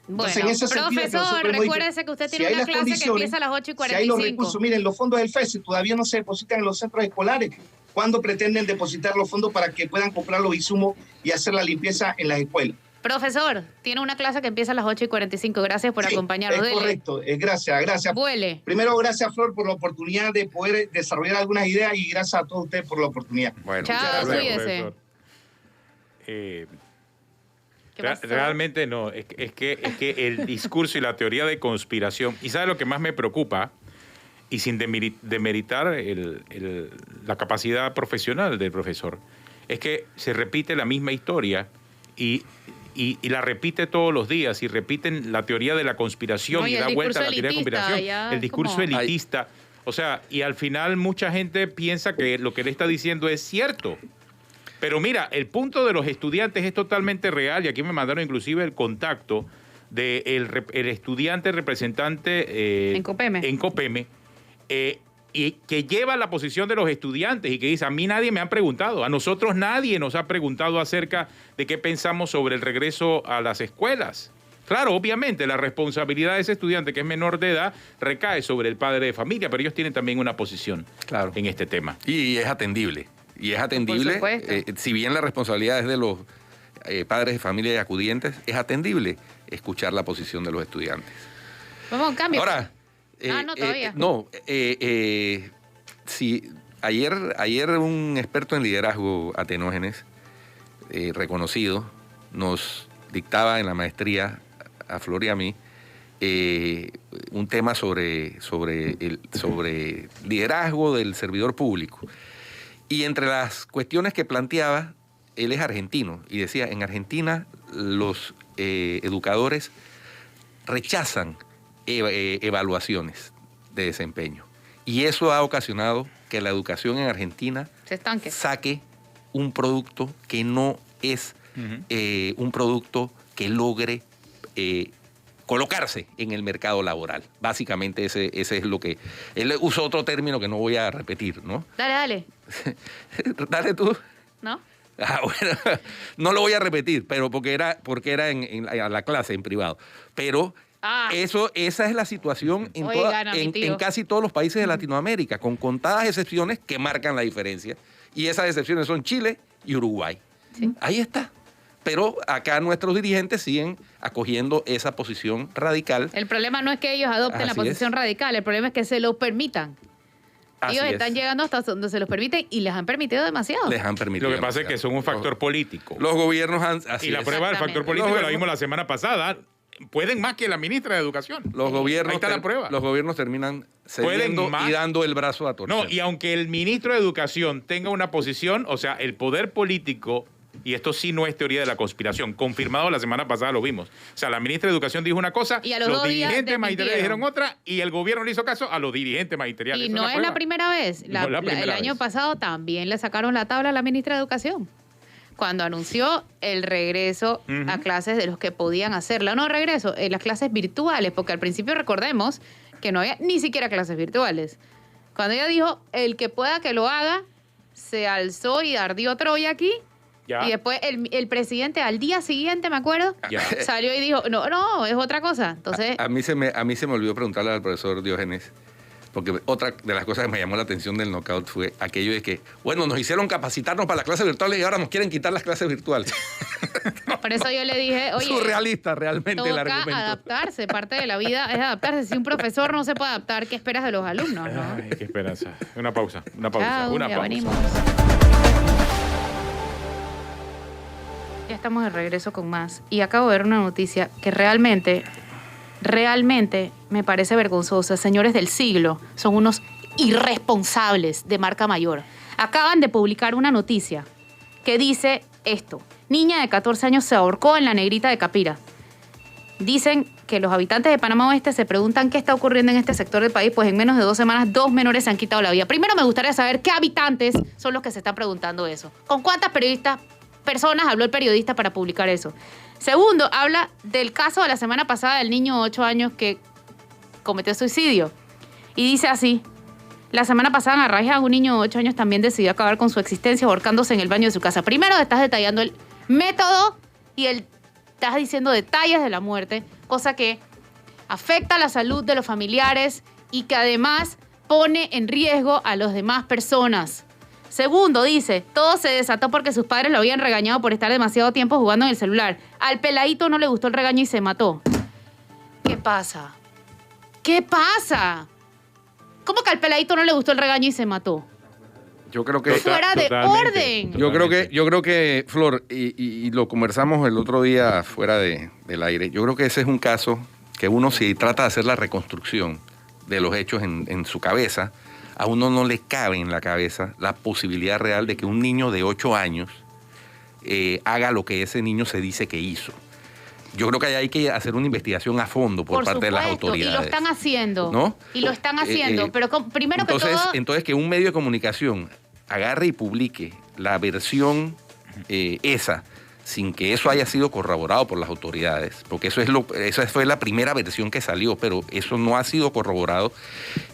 Bueno, Entonces, en ese sentido, profesor, recuérdese que usted tiene una clase que empieza a las 8:45. Si hay los recursos, miren, los fondos del FESI todavía no se depositan en los centros escolares. ¿Cuándo pretenden depositar los fondos para que puedan comprar los insumos y hacer la limpieza en las escuelas? Profesor, tiene una clase que empieza a las 8:45. Gracias por acompañarnos. Es correcto, gracias. Vuele. Primero, gracias, Flor, por la oportunidad de poder desarrollar algunas ideas y gracias a todos ustedes por la oportunidad. Bueno, Chao, muchas gracias. cuídese. ¿Qué pasó? Realmente no, es que el discurso y la teoría de conspiración, y ¿sabe lo que más me preocupa? Y sin demeritar la capacidad profesional del profesor, es que se repite la misma historia y la repite todos los días, y repiten la teoría de la conspiración, No, y y el da vuelta a la teoría de discurso conspiración, elitista, el discurso ¿cómo? elitista. O sea, y al final mucha gente piensa que lo que él está diciendo es cierto. Pero mira, el punto de los estudiantes es totalmente real, y aquí me mandaron inclusive el contacto el estudiante representante En Copeme. Y que lleva la posición de los estudiantes y que dice, a mí nadie me ha preguntado, a nosotros nadie nos ha preguntado acerca de qué pensamos sobre el regreso a las escuelas. Claro, obviamente la responsabilidad de ese estudiante que es menor de edad recae sobre el padre de familia, pero ellos tienen también una posición en este tema. Y es atendible. Y es atendible, si bien la responsabilidad es de los padres de familia y acudientes, es atendible escuchar la posición de los estudiantes. Vamos a un cambio. Ahora, no, todavía. sí, ayer un experto en liderazgo Atenógenes, reconocido, nos dictaba en la maestría a Flor y a mí un tema sobre liderazgo del servidor público. Y entre las cuestiones que planteaba, él es argentino y decía, en Argentina los educadores rechazan evaluaciones de desempeño. Y eso ha ocasionado que la educación en Argentina se estanque, saque un producto que no es un producto que logre colocarse en el mercado laboral. Básicamente ese es lo que... Él usó otro término que no voy a repetir, ¿no? Dale. Dale tú. ¿No? Bueno, no lo voy a repetir, pero porque era en la clase, en privado. Pero esa es la situación en casi todos los países de Latinoamérica, con contadas excepciones que marcan la diferencia. Y esas excepciones son Chile y Uruguay. Sí. Ahí está. Pero acá nuestros dirigentes siguen acogiendo esa posición radical. El problema no es que ellos adopten la posición radical, el problema es que se lo permitan. Ellos están llegando hasta donde se los permiten y les han permitido demasiado. Les han permitido. Lo que pasa es que son un factor político. Los gobiernos han... Y la prueba del factor político la vimos la semana pasada. Pueden más que la ministra de Educación. Los gobiernos, ahí está la prueba. Los gobiernos terminan cediendo y dando el brazo a torcer. No, y aunque el ministro de Educación tenga una posición, o sea, el poder político, y esto sí no es teoría de la conspiración, confirmado la semana pasada lo vimos. O sea, la ministra de Educación dijo una cosa, y a los dirigentes magisteriales dijeron otra, y el gobierno le hizo caso a los dirigentes magisteriales. Y no es la primera vez. El año pasado también le sacaron la tabla a la ministra de Educación, cuando anunció el regreso a clases de los que podían hacerla. No regreso, las clases virtuales, porque al principio recordemos que no había ni siquiera clases virtuales. Cuando ella dijo, el que pueda que lo haga, se alzó y ardió Troya aquí. Ya. Y después el presidente al día siguiente, me acuerdo, salió y dijo, no, es otra cosa. Entonces, a mí se me olvidó preguntarle al profesor Diógenes, porque otra de las cosas que me llamó la atención del knockout fue aquello de que, bueno, nos hicieron capacitarnos para las clases virtuales y ahora nos quieren quitar las clases virtuales. Por eso yo le dije, oye, surrealista realmente el argumento. Toca adaptarse, parte de la vida es adaptarse. Si un profesor no se puede adaptar, ¿qué esperas de los alumnos? ¿No? Ay, qué esperanza. Una pausa. Venimos. Ya estamos de regreso con más. Y acabo de ver una noticia que realmente me parece vergonzosa. Señores del siglo, son unos irresponsables de marca mayor. Acaban de publicar una noticia que dice esto. Niña de 14 años se ahorcó en la Negrita de Capira. Dicen que los habitantes de Panamá Oeste se preguntan qué está ocurriendo en este sector del país, pues en menos de 2 semanas 2 menores se han quitado la vida. Primero me gustaría saber qué habitantes son los que se están preguntando eso. ¿Con cuántas personas habló el periodista para publicar eso? Segundo, habla del caso de la semana pasada del niño de 8 años que cometió suicidio. Y dice así: la semana pasada en Arraiján, un niño de 8 años también decidió acabar con su existencia ahorcándose en el baño de su casa. Primero estás detallando el método y estás diciendo detalles de la muerte, cosa que afecta a la salud de los familiares y que además pone en riesgo a las demás personas. Segundo, dice, todo se desató porque sus padres lo habían regañado por estar demasiado tiempo jugando en el celular. Al peladito no le gustó el regaño y se mató. ¿Qué pasa? ¿Qué pasa? ¿Cómo que al peladito no le gustó el regaño y se mató? Yo creo que... fuera de orden. Yo creo que, Flor, y lo conversamos el otro día fuera del aire, yo creo que ese es un caso que uno, si trata de hacer la reconstrucción de los hechos en su cabeza, a uno no le cabe en la cabeza la posibilidad real de que un niño de 8 años haga lo que ese niño se dice que hizo. Yo creo que hay que hacer una investigación a fondo por parte de las autoridades. Y lo están haciendo. ¿No? Y lo están haciendo. Pero primero que todo... Entonces, que un medio de comunicación agarre y publique la versión esa, sin que eso haya sido corroborado por las autoridades, porque esa fue la primera versión que salió, pero eso no ha sido corroborado.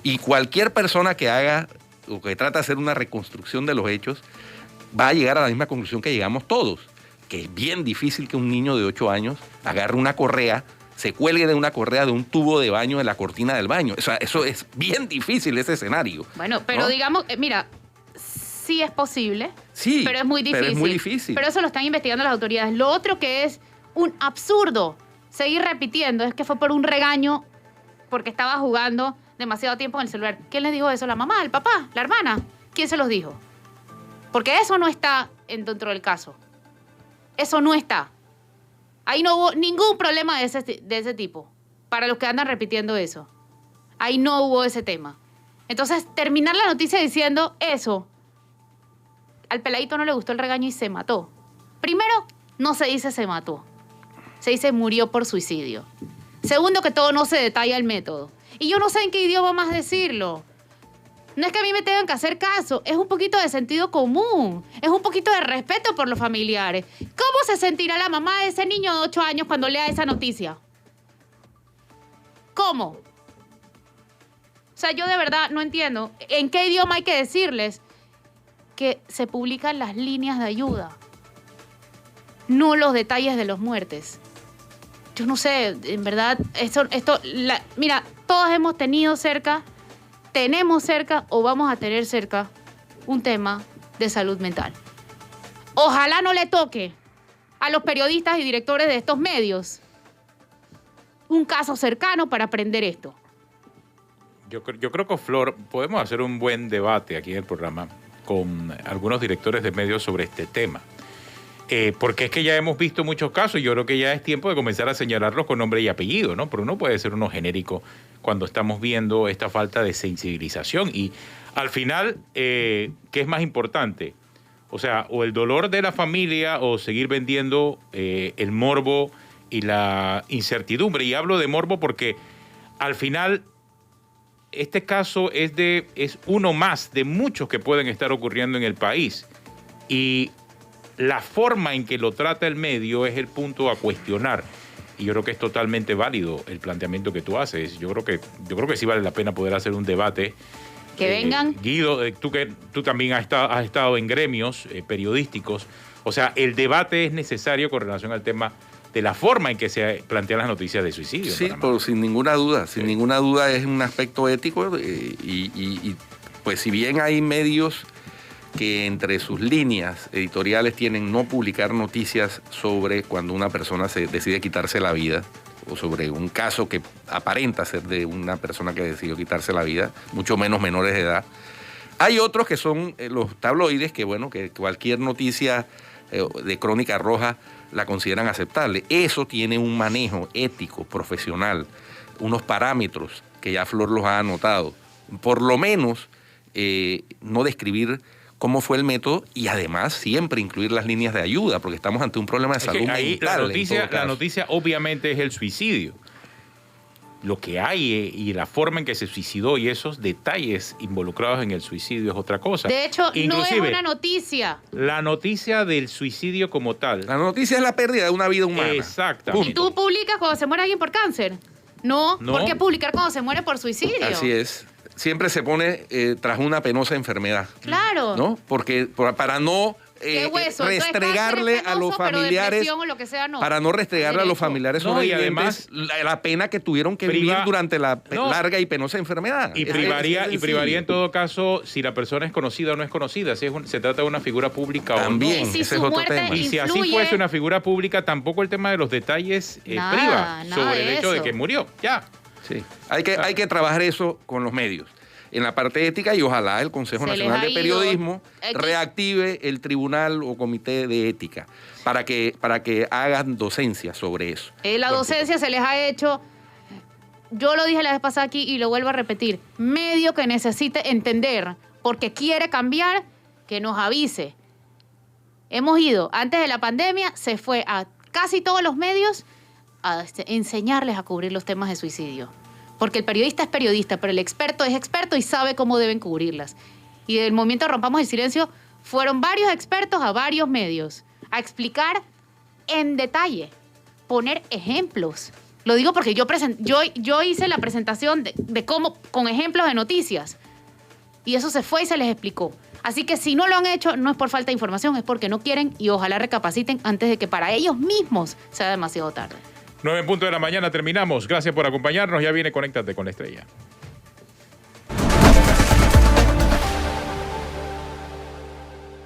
Y cualquier persona que haga o que trata de hacer una reconstrucción de los hechos va a llegar a la misma conclusión que llegamos todos, que es bien difícil que un niño de 8 años agarre una correa, se cuelgue de una correa de un tubo de baño en la cortina del baño. O sea, eso es bien difícil, ese escenario. Bueno, pero ¿no? digamos, mira, sí es posible, Sí, pero es muy difícil. pero es muy difícil. Pero eso lo están investigando las autoridades. Lo otro que es un absurdo seguir repitiendo es que fue por un regaño porque estaba jugando demasiado tiempo en el celular. ¿Quién les dijo eso? ¿La mamá, el papá, la hermana? ¿Quién se los dijo? Porque eso no está dentro del caso. Eso no está. Ahí no hubo ningún problema de ese tipo, para los que andan repitiendo eso. Ahí no hubo ese tema. Entonces, terminar la noticia diciendo eso, al peladito no le gustó el regaño y se mató. Primero, no se dice se mató. Se dice murió por suicidio. Segundo, que todo no se detalla el método. Y yo no sé en qué idioma más decirlo. No es que a mí me tengan que hacer caso, es un poquito de sentido común, es un poquito de respeto por los familiares. ¿Cómo se sentirá la mamá de ese niño de 8 años cuando lea esa noticia? ¿Cómo? O sea, yo de verdad no entiendo en qué idioma hay que decirles que se publican las líneas de ayuda, no los detalles de los muertes. Yo no sé, en verdad, mira, todos hemos tenido cerca, tenemos cerca o vamos a tener cerca un tema de salud mental. Ojalá no le toque a los periodistas y directores de estos medios un caso cercano para aprender esto. Yo creo que, Flor, podemos hacer un buen debate aquí en el programa con algunos directores de medios sobre este tema. Porque es que ya hemos visto muchos casos y yo creo que ya es tiempo de comenzar a señalarlos con nombre y apellido, ¿no? Pero no puede ser uno genérico cuando estamos viendo esta falta de sensibilización. Y al final, ¿qué es más importante? O sea, o el dolor de la familia o seguir vendiendo el morbo y la incertidumbre. Y hablo de morbo porque al final este caso es uno más de muchos que pueden estar ocurriendo en el país. Y la forma en que lo trata el medio es el punto a cuestionar. Y yo creo que es totalmente válido el planteamiento que tú haces. Yo creo que sí vale la pena poder hacer un debate. Que vengan. Guido, tú también has estado en gremios periodísticos. O sea, el debate es necesario con relación al tema de la forma en que se plantean las noticias de suicidio. Sí, pero sin ninguna duda. Sin ninguna duda es un aspecto ético. Y pues si bien hay medios que entre sus líneas editoriales tienen no publicar noticias sobre cuando una persona se decide quitarse la vida o sobre un caso que aparenta ser de una persona que decidió quitarse la vida, mucho menos menores de edad. Hay otros que son los tabloides que, bueno, que cualquier noticia de crónica roja la consideran aceptable. Eso tiene un manejo ético, profesional, unos parámetros que ya Flor los ha anotado. Por lo menos no describir cómo fue el método y además siempre incluir las líneas de ayuda, porque estamos ante un problema de salud mental. La noticia obviamente es el suicidio. Lo que hay y la forma en que se suicidó y esos detalles involucrados en el suicidio es otra cosa. De hecho, inclusive, no es una noticia. La noticia del suicidio como tal. La noticia es la pérdida de una vida humana. Exactamente. ¿Y tú publicas cuando se muere alguien por cáncer? No. ¿Por qué publicar cuando se muere por suicidio? Así es. Siempre se pone tras una penosa enfermedad. Claro. ¿No? Porque para no restregarle a los familiares, para no restregarle a los familiares sobrevivientes la pena que tuvieron que vivir durante la larga y penosa enfermedad. Y privaría en todo caso si la persona es conocida o no es conocida, si se trata de una figura pública también, o no. Si ese es otro tema. Y si así fuese una figura pública, tampoco el tema de los detalles priva sobre el hecho de que murió. Ya. Sí. Hay que trabajar eso con los medios. En la parte ética y ojalá el Consejo Nacional de Periodismo reactive el tribunal o comité de ética para que hagan docencia sobre eso. La docencia se les ha hecho, yo lo dije la vez pasada aquí y lo vuelvo a repetir, medio que necesite entender porque quiere cambiar, que nos avise. Hemos ido, antes de la pandemia, se fue a casi todos los medios a enseñarles a cubrir los temas de suicidio. Porque el periodista es periodista, pero el experto es experto y sabe cómo deben cubrirlas. Y del momento Rompamos el Silencio, fueron varios expertos a varios medios a explicar en detalle, poner ejemplos. Lo digo porque yo hice la presentación de cómo, con ejemplos de noticias. Y eso se fue y se les explicó. Así que si no lo han hecho, no es por falta de información, es porque no quieren y ojalá recapaciten antes de que para ellos mismos sea demasiado tarde. 9:00 a.m, terminamos. Gracias por acompañarnos. Ya viene Conéctate con la Estrella.